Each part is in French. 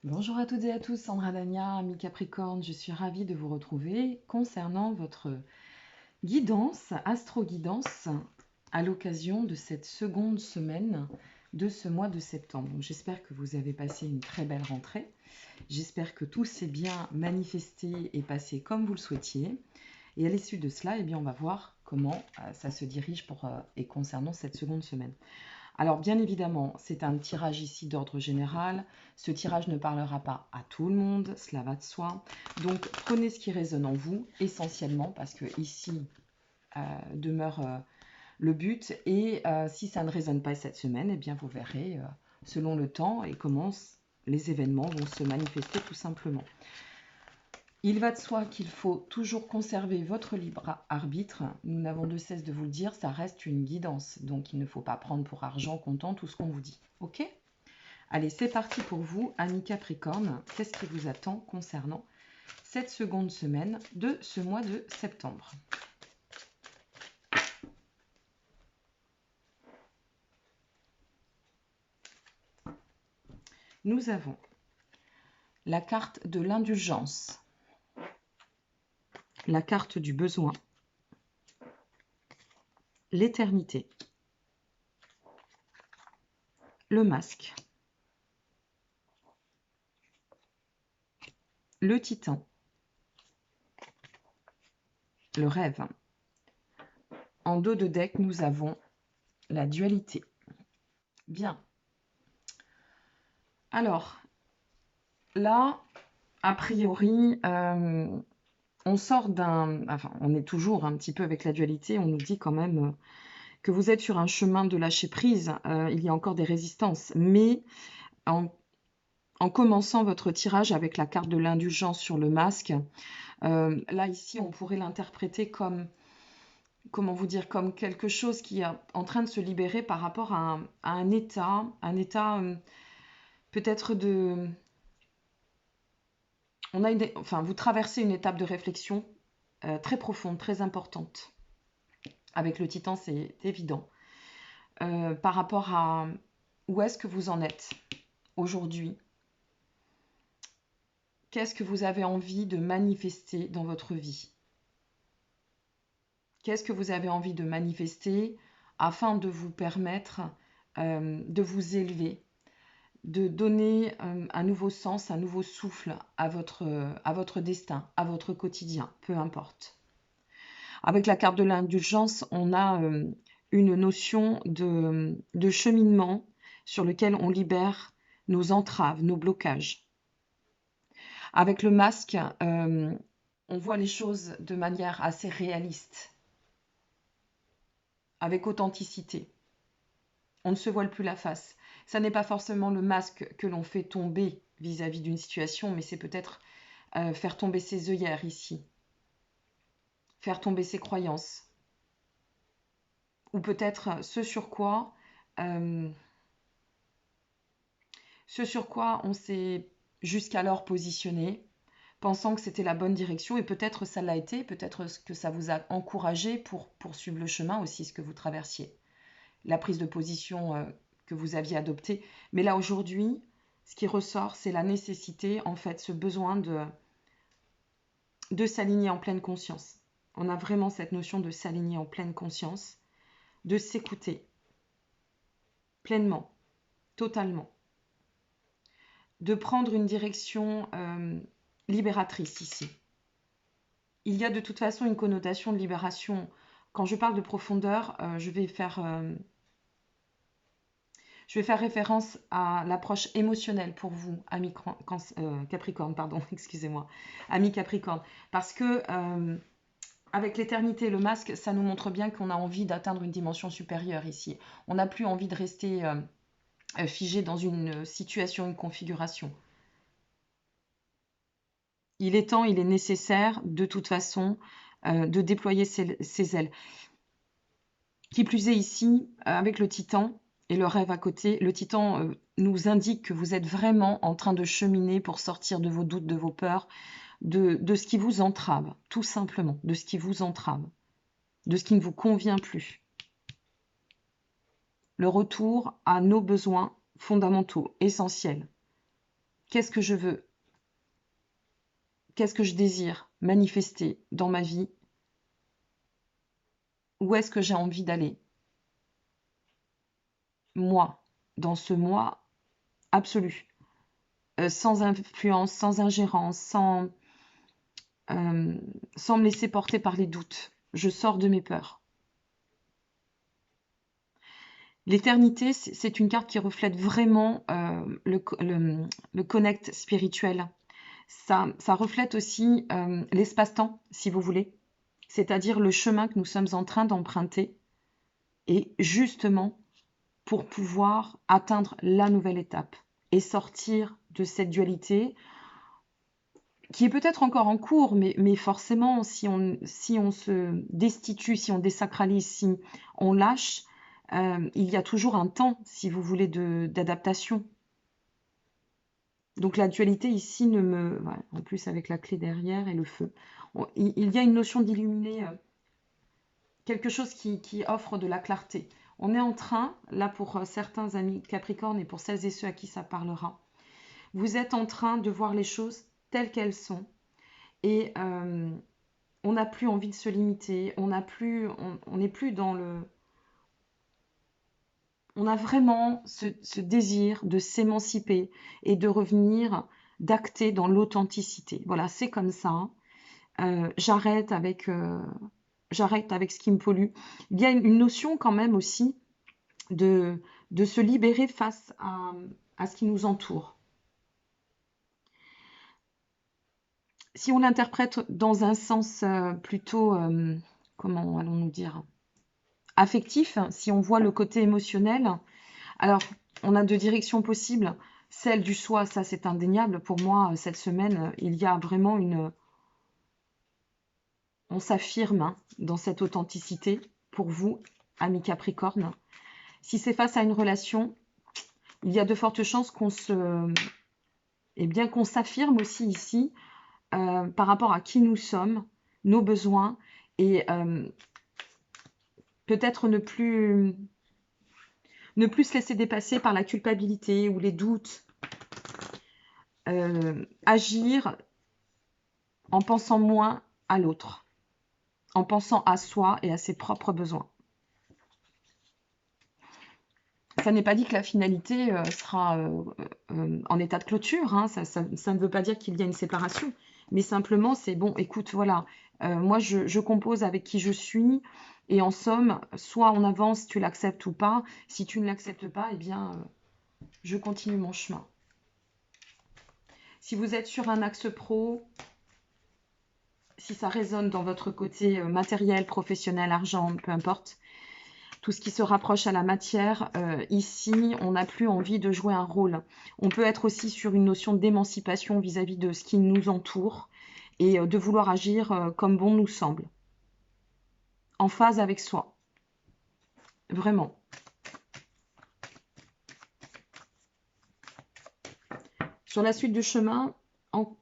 Bonjour à toutes et à tous, Sandra Dania, ami Capricorne, je suis ravie de vous retrouver concernant votre guidance, astro-guidance, à l'occasion de cette seconde semaine de ce mois de septembre. J'espère que vous avez passé une très belle rentrée, j'espère que tout s'est bien manifesté et passé comme vous le souhaitiez. Et à l'issue de cela, eh bien, on va voir comment ça se dirige et concernant cette seconde semaine. Alors bien évidemment, c'est un tirage ici d'ordre général. Ce tirage ne parlera pas à tout le monde, cela va de soi. Donc prenez ce qui résonne en vous, essentiellement, parce que ici demeure le but. Et si ça ne résonne pas cette semaine, eh bien vous verrez selon le temps et comment les événements vont se manifester tout simplement. Il va de soi qu'il faut toujours conserver votre libre arbitre. Nous n'avons de cesse de vous le dire, ça reste une guidance. Donc il ne faut pas prendre pour argent comptant tout ce qu'on vous dit. Ok? Allez, c'est parti pour vous, amis Capricorne. Qu'est-ce qui vous attend concernant cette seconde semaine de ce mois de septembre? Nous avons la carte de l'indulgence, la carte du besoin, l'éternité, le masque, le titan, le rêve. En dos de deck, nous avons la dualité. Bien. Alors, là, a priori, on sort d'un... Enfin, on est toujours un petit peu avec la dualité. On nous dit quand même que vous êtes sur un chemin de lâcher prise. Il y a encore des résistances. Mais en commençant votre tirage avec la carte de l'indulgence sur le masque, là, ici, on pourrait l'interpréter comme... Comment vous dire, comme quelque chose qui est en train de se libérer par rapport à un état peut-être de... Vous traversez une étape de réflexion très profonde, très importante. Avec le titan, c'est évident. Par rapport à où est-ce que vous en êtes aujourd'hui? Qu'est-ce que vous avez envie de manifester dans votre vie? Qu'est-ce que vous avez envie de manifester afin de vous permettre de vous élever, de donner un nouveau sens, un nouveau souffle à votre destin, à votre quotidien, peu importe. Avec la carte de l'indulgence, on a une notion de cheminement sur lequel on libère nos entraves, nos blocages. Avec le masque, on voit les choses de manière assez réaliste, avec authenticité. On ne se voile plus la face. Ça n'est pas forcément le masque que l'on fait tomber vis-à-vis d'une situation, mais c'est peut-être faire tomber ses œillères ici, faire tomber ses croyances, ou peut-être ce sur quoi on s'est jusqu'alors positionné, pensant que c'était la bonne direction, et peut-être ça l'a été, peut-être que ça vous a encouragé pour poursuivre le chemin aussi, ce que vous traversiez, la prise de position que vous aviez adoptée. Mais là, aujourd'hui, ce qui ressort, c'est la nécessité, en fait, ce besoin de s'aligner en pleine conscience. On a vraiment cette notion de s'aligner en pleine conscience, de s'écouter pleinement, totalement, de prendre une direction libératrice ici. Il y a de toute façon une connotation de libération. Quand je parle de profondeur, je vais faire référence à l'approche émotionnelle pour vous, ami Capricorne, pardon, excusez-moi, ami Capricorne, parce que avec l'éternité, le masque, ça nous montre bien qu'on a envie d'atteindre une dimension supérieure ici. On n'a plus envie de rester figé dans une situation, une configuration. Il est temps, il est nécessaire, de toute façon, de déployer ses ailes. Qui plus est ici, avec le titan et le rêve à côté, le titan nous indique que vous êtes vraiment en train de cheminer pour sortir de vos doutes, de vos peurs, de ce qui vous entrave, tout simplement, de ce qui vous entrave, de ce qui ne vous convient plus. Le retour à nos besoins fondamentaux, essentiels. Qu'est-ce que je veux? Qu'est-ce que je désire manifester dans ma vie? Où est-ce que j'ai envie d'aller? Moi, dans ce moi absolu, sans influence, sans ingérence, euh, sans me laisser porter par les doutes. Je sors de mes peurs. L'éternité, c'est une carte qui reflète vraiment le connect spirituel. Ça reflète aussi l'espace-temps, si vous voulez, c'est-à-dire le chemin que nous sommes en train d'emprunter, et justement pour pouvoir atteindre la nouvelle étape et sortir de cette dualité qui est peut-être encore en cours, mais forcément, si on se destitue, si on désacralise, si on lâche, il y a toujours un temps, si vous voulez, d'adaptation. Donc la dualité ici ne me... Voilà, en plus avec la clé derrière et le feu. Il y a une notion d'illuminer, quelque chose qui offre de la clarté. On est en train, là pour certains amis Capricorne et pour celles et ceux à qui ça parlera, vous êtes en train de voir les choses telles qu'elles sont. Et on n'a plus envie de se limiter, on n'est plus dans le... On a vraiment ce désir de s'émanciper et de revenir, d'acter dans l'authenticité. Voilà, c'est comme ça. J'arrête avec ce qui me pollue. Il y a une notion quand même aussi de se libérer face à ce qui nous entoure. Si on l'interprète dans un sens plutôt, comment allons-nous dire, affectif, si on voit le côté émotionnel, alors on a deux directions possibles. Celle du soi, ça c'est indéniable. Pour moi, cette semaine, il y a vraiment une... On s'affirme dans cette authenticité pour vous, amis Capricorne. Si c'est face à une relation, il y a de fortes chances qu'on qu'on s'affirme aussi ici par rapport à qui nous sommes, nos besoins, et peut-être ne plus se laisser dépasser par la culpabilité ou les doutes. Agir en pensant moins à l'autre, en pensant à soi et à ses propres besoins. Ça n'est pas dit que la finalité sera en état de clôture, hein. Ça ne veut pas dire qu'il y a une séparation, mais simplement c'est bon, écoute, voilà, moi je compose avec qui je suis, et en somme, soit on avance, tu l'acceptes ou pas. Si tu ne l'acceptes pas, eh bien, je continue mon chemin. Si vous êtes sur un axe pro, si ça résonne dans votre côté matériel, professionnel, argent, peu importe, tout ce qui se rapproche à la matière, ici, on n'a plus envie de jouer un rôle. On peut être aussi sur une notion d'émancipation vis-à-vis de ce qui nous entoure et de vouloir agir comme bon nous semble, en phase avec soi. Vraiment. Sur la suite du chemin, en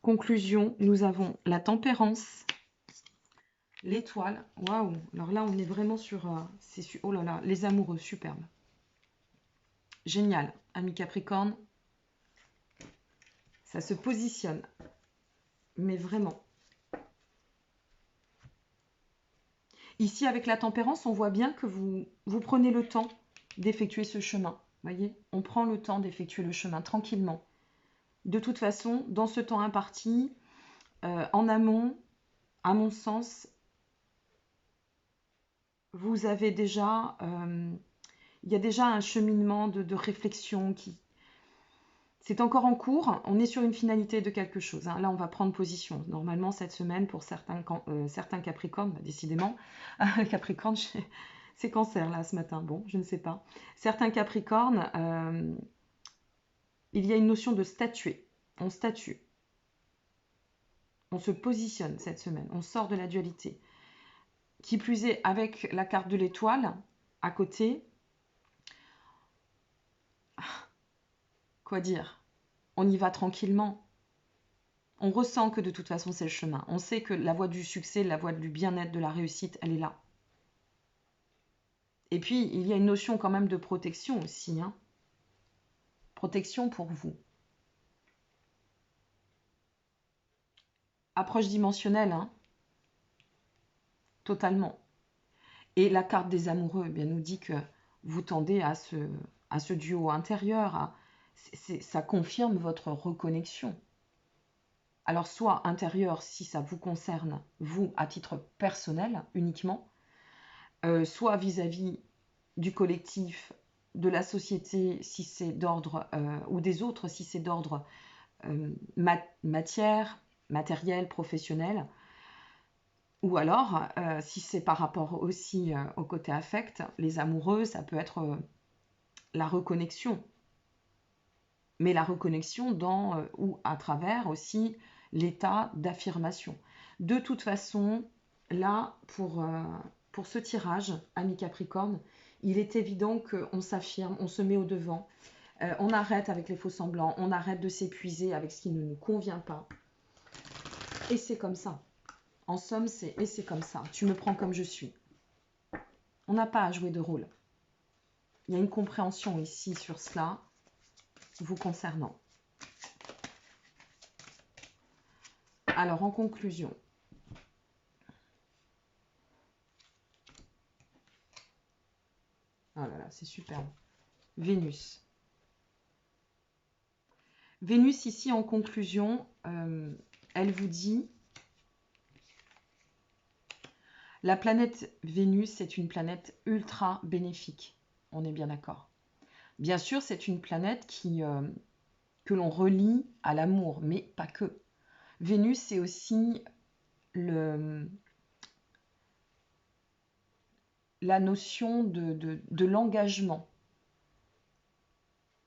conclusion, nous avons la tempérance, l'étoile. Waouh! Alors là, on est vraiment sur... oh là là, les amoureux, superbe. Génial, ami Capricorne. Ça se positionne. Mais vraiment. Ici, avec la tempérance, on voit bien que vous prenez le temps d'effectuer ce chemin. Voyez, on prend le temps d'effectuer le chemin tranquillement. De toute façon, dans ce temps imparti, en amont, à mon sens, vous avez déjà... il y a déjà un cheminement de réflexion qui... C'est encore en cours, on est sur une finalité de quelque chose. Hein. Là, on va prendre position. Normalement, cette semaine, pour certains Capricornes, bah, décidément, Capricorne, c'est Cancer, là, ce matin. Bon, je ne sais pas. Certains Capricornes, il y a une notion de statuer. On statue. On se positionne cette semaine. On sort de la dualité. Qui plus est, avec la carte de l'étoile, à côté... Quoi dire? On y va tranquillement. On ressent que de toute façon, c'est le chemin. On sait que la voie du succès, la voie du bien-être, de la réussite, elle est là. Et puis, il y a une notion quand même de protection aussi. Hein. protection pour vous. Approche dimensionnelle, hein, totalement. Et la carte des amoureux, eh bien, nous dit que vous tendez à ce duo intérieur. Ça confirme votre reconnexion. Alors, soit intérieur, si ça vous concerne, vous, à titre personnel uniquement, soit vis-à-vis du collectif, de la société, si c'est d'ordre, ou des autres, si c'est d'ordre matière, matériel, professionnel, ou alors, si c'est par rapport aussi au côté affect, les amoureux, ça peut être la reconnexion. Mais la reconnexion dans ou à travers aussi l'état d'affirmation. De toute façon, là, pour ce tirage, ami Capricorne, il est évident qu'on s'affirme, on se met au devant, on arrête avec les faux semblants, on arrête de s'épuiser avec ce qui ne nous convient pas. Et c'est comme ça. En somme, c'est comme ça. Tu me prends comme je suis. On n'a pas à jouer de rôle. Il y a une compréhension ici sur cela, vous concernant. Alors, en conclusion, oh là là, c'est superbe. Vénus. Vénus, ici, en conclusion, elle vous dit, la planète Vénus est une planète ultra bénéfique. On est bien d'accord. Bien sûr, c'est une planète que l'on relie à l'amour, mais pas que. Vénus, c'est aussi la notion de l'engagement.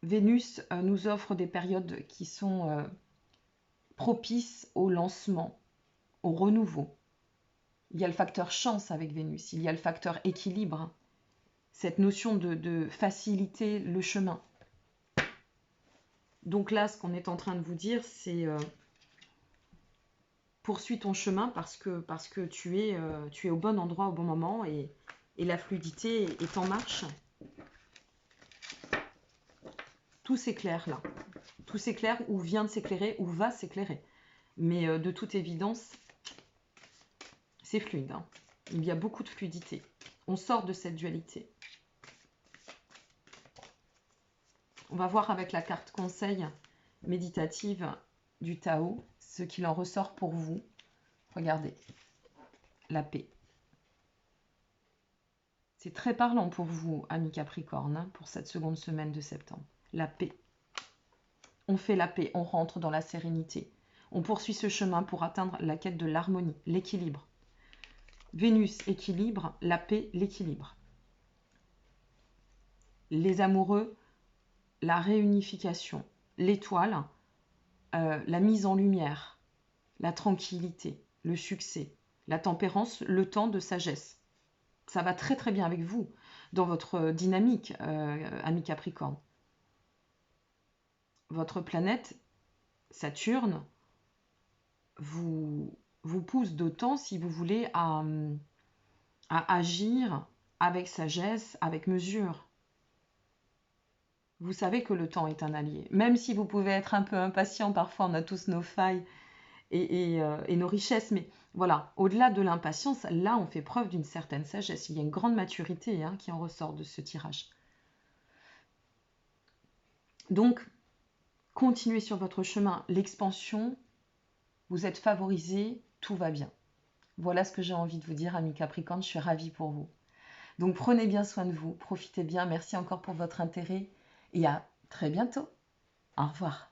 Vénus nous offre des périodes qui sont propices au lancement, au renouveau. Il y a le facteur chance avec Vénus, il y a le facteur équilibre, cette notion de faciliter le chemin. Donc là, ce qu'on est en train de vous dire, c'est poursuis ton chemin parce que tu es au bon endroit au bon moment et la fluidité est en marche. Tout s'éclaire là. Tout s'éclaire ou vient de s'éclairer ou va s'éclairer. Mais de toute évidence, c'est fluide. Hein. Il y a beaucoup de fluidité. On sort de cette dualité. On va voir avec la carte conseil méditative du Tao ce qu'il en ressort pour vous. Regardez, la paix. C'est très parlant pour vous, amis Capricorne, hein, pour cette seconde semaine de septembre. La paix. On fait la paix, on rentre dans la sérénité. On poursuit ce chemin pour atteindre la quête de l'harmonie, l'équilibre. Vénus, équilibre, la paix, l'équilibre. Les amoureux, la réunification. L'étoile, la mise en lumière, la tranquillité, le succès. La tempérance, le temps de sagesse. Ça va très très bien avec vous, dans votre dynamique, ami Capricorne. Votre planète, Saturne, vous pousse d'autant, si vous voulez, à agir avec sagesse, avec mesure. Vous savez que le temps est un allié. Même si vous pouvez être un peu impatient, parfois on a tous nos failles et nos richesses, mais voilà, au-delà de l'impatience, là on fait preuve d'une certaine sagesse. Il y a une grande maturité qui en ressort de ce tirage. Donc, continuez sur votre chemin. L'expansion, vous êtes favorisé, tout va bien. Voilà ce que j'ai envie de vous dire, amis Capricorne, je suis ravie pour vous. Donc prenez bien soin de vous, profitez bien, merci encore pour votre intérêt et à très bientôt. Au revoir.